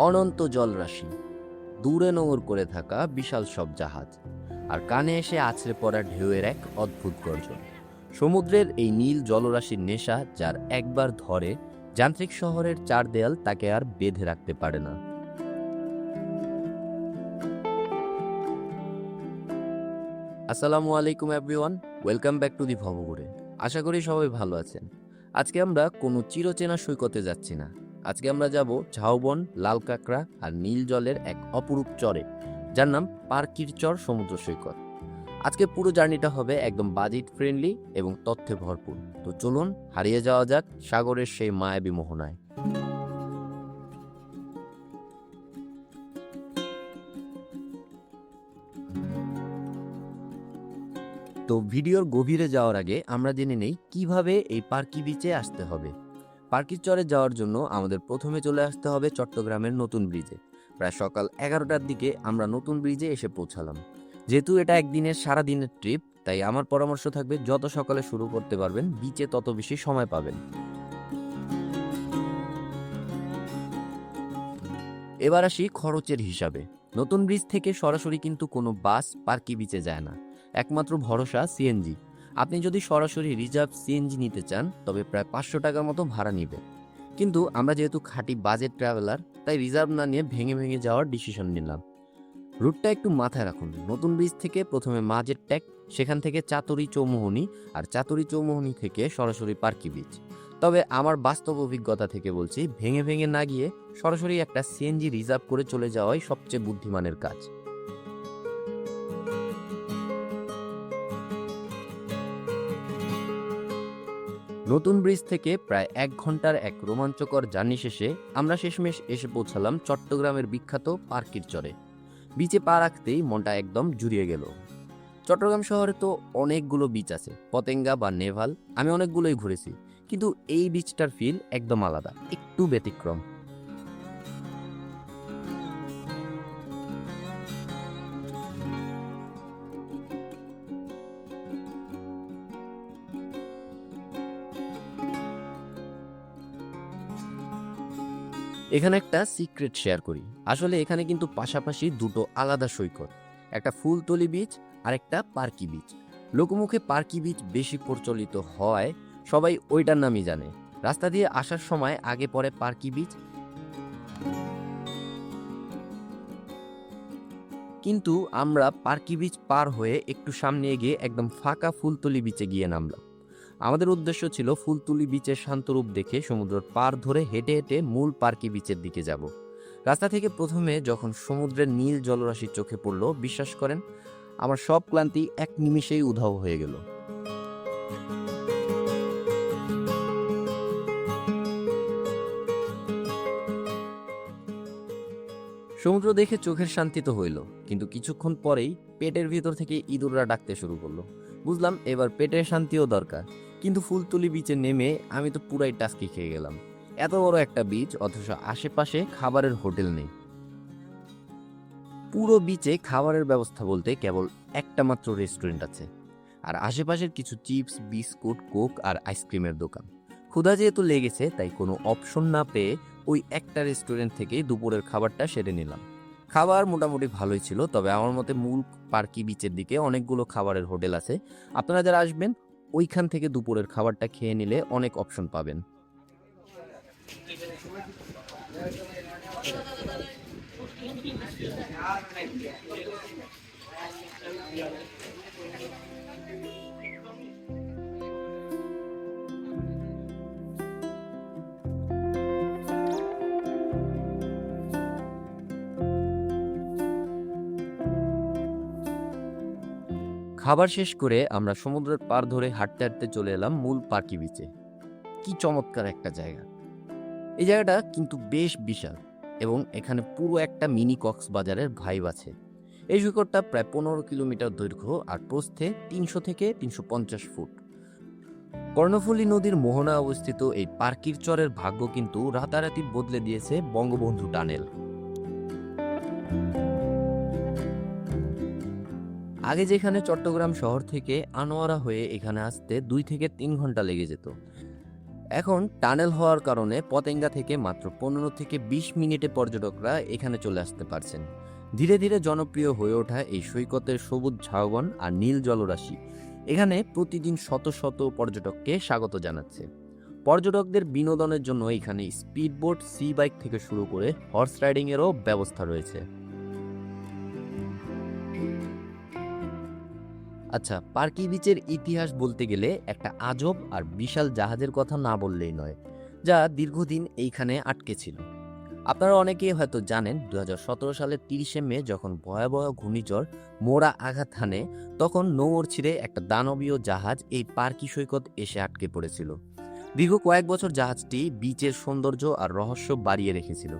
অনন্ত জলরাশি, দূরে নোঙর করে থাকা বিশাল সব জাহাজ, আর কানে এসে আছড়ে পড়া ঢেউয়ের এক অদ্ভুত গর্জন। সমুদ্রের এই নীল জলরাশির নেশা যার একবার ধরে, যান্ত্রিক শহরের চার দেয়াল তাকে আর বেঁধে রাখতে পারে না। আসসালামু আলাইকুম everyone, welcome back to the Bhabaghure. আশা করি সবাই ভালো আছেন। আজকে আমরা কোনো চিরচেনা সৈকতে যাচ্ছি না। আজকে আমরা যাব ঝাউবন, লাল কাঁকড়া আর নীল জলের এক অপরূপ চরে, যার নাম পার্কির চর সমুদ্র সৈকত। আজকে পুরো জার্নিটা হবে একদম বাজেট ফ্রেন্ডলি এবং তথ্যে ভরপুর। তো চলুন হারিয়ে যাওয়া যাক সাগরের সেই মায়াবী মোহনায়। তো ভিডিওর গভীরে যাওয়ার আগে আমরা জেনে নেই কিভাবে এই পার্কি বিচে আসতে হবে। পার্কির চরে যাওয়ার জন্য আমাদের প্রথমে চলে আসতে হবে চট্টগ্রামের নতুন ব্রিজে। প্রায় সকাল 11টার দিকে আমরা নতুন ব্রিজে এসে পৌঁছালাম। যেহেতু এটা একদিনের সারাদিনের ট্রিপ, তাই আমার পরামর্শ থাকবে যত সকালে শুরু করতে পারবেন বিচে তত বেশি সময় পাবেন। এবার আসি খরচের হিসাবে। নতুন ব্রিজ থেকে সরাসরি কিন্তু কোনো বাস পার্কি বিচে যায় না, একমাত্র ভরসা সিএনজি। আপনি যদি সরাসরি রিজার্ভ সিএনজি নিতে চান তবে প্রায় 500 টাকার মতো ভাড়া নিবে। কিন্তু আমরা যেহেতু খাঁটি বাজেট ট্রাভেলার, তাই রিজার্ভ না নিয়ে ভেঙে ভেঙে যাওয়ার ডিসিশন নিলাম। রুটটা একটু মাথায় রাখুন। নতুন ব্রিজ থেকে প্রথমে মাঝের ট্যাগ, সেখান থেকে চাতুরি চৌমোহনী, আর চাতুরি চৌমোহনী থেকে সরাসরি পার্কি বিচ। তবে আমার বাস্তব অভিজ্ঞতা থেকে বলছি, ভেঙে ভেঙে না গিয়ে সরাসরি একটা সিএনজি রিজার্ভ করে চলে যাওয়াই সবচেয়ে বুদ্ধিমানের কাজ। নতুন ব্রিজ থেকে প্রায় 1 ঘন্টার এক রোমাঞ্চকর জার্নি শেষে আমরা শেষমেশ এসে পৌঁছালাম চট্টগ্রামের বিখ্যাত পার্কির চরে। বিচে পা রাখতেই মনটা একদম জুড়িয়ে গেল। চট্টগ্রাম শহরে তো অনেকগুলো বিচ আছে, পতেঙ্গা বা নেভাল, আমি অনেকগুলোই ঘুরেছি, কিন্তু এই বিচটার ফিল একদম আলাদা, একটু ব্যতিক্রম। এখানে একটা সিক্রেট শেয়ার করি। আসলে এখানে কিন্তু পাশাপাশি দুটো আলাদা সৈকত, একটা ফুলতলি বিচ আর একটা পার্কি বিচ। লোকমুখে পার্কি বিচ বেশি প্রচলিত হয়, সবাই ওইটার নামই জানে। রাস্তা দিয়ে আসার সময় আগে পরে পার্কি বিচ, কিন্তু আমরা পার্কি বিচ পার হয়ে একটু সামনে এগিয়ে একদম ফাঁকা ফুলতলি বিচে গিয়ে নামলাম। আমাদের উদ্দেশ্য ছিল ফুলতলি বিচের শান্তরূপ দেখে সমুদ্রের পার ধরে হেঁটে হেঁটে মূল পার্কি বিচের দিকে যাব। রাস্তা থেকে প্রথমে যখন সমুদ্রের নীল জলরাশি চোখে পড়ল, বিশ্বাস করেন আমার সব ক্লান্তি এক নিমিষেই উধাও হয়ে গেল। সমুদ্র দেখে চোখের শান্তি তো হইল, কিন্তু কিছুক্ষণ পরেই পেটের ভিতর থেকে ইঁদুররা ডাকতে শুরু করলো। বুঝলাম এবার পেটের শান্তিও দরকার। কিন্তু ফুলতলি বিচে নেমে আমি তো পুরাই টাস্কি খেয়ে গেলাম। এত বড় একটা বিচ, অথচ আশেপাশে খাবারের হোটেল নেই। পুরো বিচে খাবারের ব্যবস্থা বলতে কেবল একটা মাত্র রেস্টুরেন্ট আছে, আর আশেপাশের কিছু চিপস, বিস্কুট, কোক আর আইসক্রিমের দোকান। ক্ষুধা যেহেতু লেগেছে, তাই কোনো অপশন না পেয়ে ওই একটা রেস্টুরেন্ট থেকেই দুপুরের খাবারটা সেরে নিলাম। খাবার মোটামুটি ভালোই ছিল, তবে আমার মতে মূল পার্কি বিচের দিকে অনেকগুলো খাবারের হোটেল আছে। আপনারা যারা আসবেন ওইখান থেকে দুপুরের খাবারটা খেয়ে নিলে অনেক অপশন পাবেন। খাবার শেষ করে আমরা সমুদ্রের পার ধরে হাঁটতে হাঁটতে চলে এলাম মূল পার্কি বিচে। কি চমৎকার একটা জায়গা! এই জায়গাটা কিন্তু বেশ বিশাল, এবং এখানে পুরো একটা মিনি কক্সবাজারের ভাইব আছে। এই সৈকতটা প্রায় 15 কিলোমিটার দৈর্ঘ্য আর প্রস্থে 300 থেকে 350 ফুট। কর্ণফুলী নদীর মোহনায় অবস্থিত এই পার্কির চরের ভাগ্য কিন্তু রাতারাতি বদলে দিয়েছে বঙ্গবন্ধু টানেল। আগে যেখানে চট্টগ্রাম শহর থেকে আনোয়ারা হয়ে এখানে আসতে 2 থেকে 3 ঘন্টা লেগে যেত, এখন টানেল হওয়ার কারণে পতেঙ্গা থেকে মাত্র 15 থেকে 20 মিনিটে পর্যটকরা এখানে চলে আসতে পারছেন। ধীরে ধীরে জনপ্রিয় হয়ে ওঠা এই সৈকতের সবুজ ঝাউবন আর নীল জলরাশি এখানে প্রতিদিন শত শত পর্যটককে স্বাগত জানাচ্ছে। পর্যটকদের বিনোদনের জন্য এখানে স্পিডবোট, সি বাইক থেকে শুরু করে হর্স রাইডিং এরও ব্যবস্থা রয়েছে। আচ্ছা, পার্কি বিচের ইতিহাস বলতে গেলে একটা আজব আর বিশাল জাহাজের কথা না বললেই নয়, যা দীর্ঘদিন এইখানে আটকে ছিল। আপনারা অনেকেই হয়তো জানেন 2017 সালের 30শে মে যখন ভয়াবহ ঘূর্ণিঝড় মোরা আঘাত হানে, তখন নৌর ছিঁড়ে একটা দানবীয় জাহাজ এই পার্কি সৈকত এসে আটকে পড়েছিল। দীর্ঘ কয়েক বছর জাহাজটি বিচের সৌন্দর্য আর রহস্য বাড়িয়ে রেখেছিল।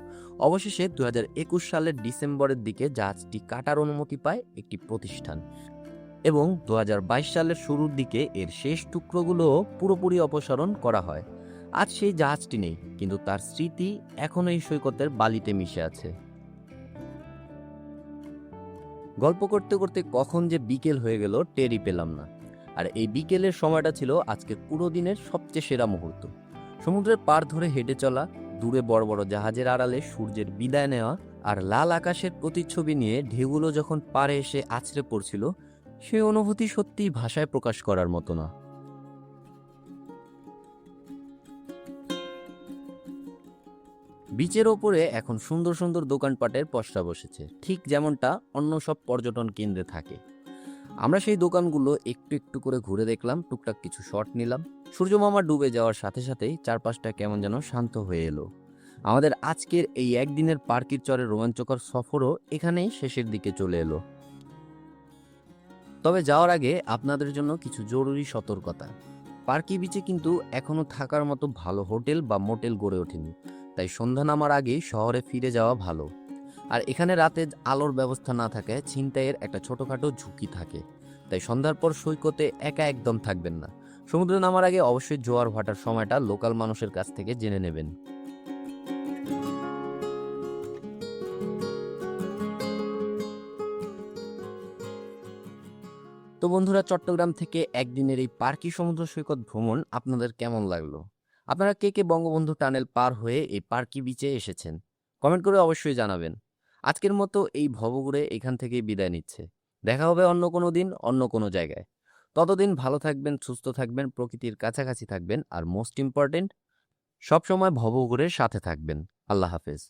অবশেষে 2021 সালের ডিসেম্বরের দিকে জাহাজটি কাটার অনুমতি পায় একটি প্রতিষ্ঠান, এবং 2022 সালের শুরুর দিকে এর শেষ টুকরোগুলোও পুরোপুরি অপসারণ করা হয়। আজ সেই জাহাজটি নেই, কিন্তু তার স্মৃতি এখনো এই সৈকতের বালিতে মিশে আছে। গল্প করতে করতে কখন যে বিকেল হয়ে গেল টেরই পেলাম না। আর এই বিকেলের সময়টা ছিল আজকের পুরো দিনের সবচেয়ে সেরা মুহূর্ত। সমুদ্রের পাড় ধরে হেঁটে চলা, দূরে বড় বড় জাহাজের আড়ালে সূর্যের বিদায় নেওয়া, আর লাল আকাশের প্রতিচ্ছবি নিয়ে ঢেউগুলো যখন পাড়ে এসে আছড়ে পড়ছিল, সেই অনুভূতি সত্যিই ভাষায় প্রকাশ করার মতো না। বিচের ওপরে এখন সুন্দর সুন্দর দোকানপাটের পসরা বসেছে, ঠিক যেমনটা অন্য সব পর্যটন কেন্দ্রে থাকে। আমরা সেই দোকানগুলো একটু একটু করে ঘুরে দেখলাম, টুকটাক কিছু শট নিলাম। সূর্যমামা ডুবে যাওয়ার সাথে সাথেই চারপাশটা কেমন যেন শান্ত হয়ে এলো। আমাদের আজকের এই একদিনের পার্কির চরের রোমাঞ্চকর সফরও এখানেই শেষের দিকে চলে এলো। তবে যাওয়ার আগে আপনাদের জন্য কিছু জরুরি সতর্কতা। পার্কি বিচে কিন্তু এখনো থাকার মতো ভালো হোটেল বা মোটেল গড়ে ওঠেনি, তাই সন্ধ্যা নামার আগেই শহরে ফিরে যাওয়া ভালো। আর এখানে রাতে আলোর ব্যবস্থা না থাকায় ছিনতাইয়ের একটা ছোটখাটো ঝুঁকি থাকে, তাই সন্ধ্যার পর সৈকতে একা একদম থাকবেন না। সমুদ্রে নামার আগে অবশ্যই জোয়ার ভাটার সময়টা লোকাল মানুষের কাছ থেকে জেনে নেবেন। তো বন্ধুরা, চট্টগ্রাম থেকে একদিনের এই পার্কি সমুদ্র সৈকত ভ্রমণ আপনাদের কেমন লাগলো? আপনারা কে কে বঙ্গবন্ধু টানেল পার হয়ে এই পার্কি বিচে এসেছেন? কমেন্ট করে অবশ্যই জানাবেন। আজকের মতো এই ভবঘুরে এখান থেকেই বিদায় নিচ্ছে। দেখা হবে অন্য কোনো দিন, অন্য কোনো জায়গায়। ততদিন ভালো থাকবেন, সুস্থ থাকবেন, প্রকৃতির কাছাকাছি থাকবেন, আর মোস্ট ইম্পর্টেন্ট, সবসময় ভবঘুরের সাথে থাকবেন। আল্লাহ হাফেজ।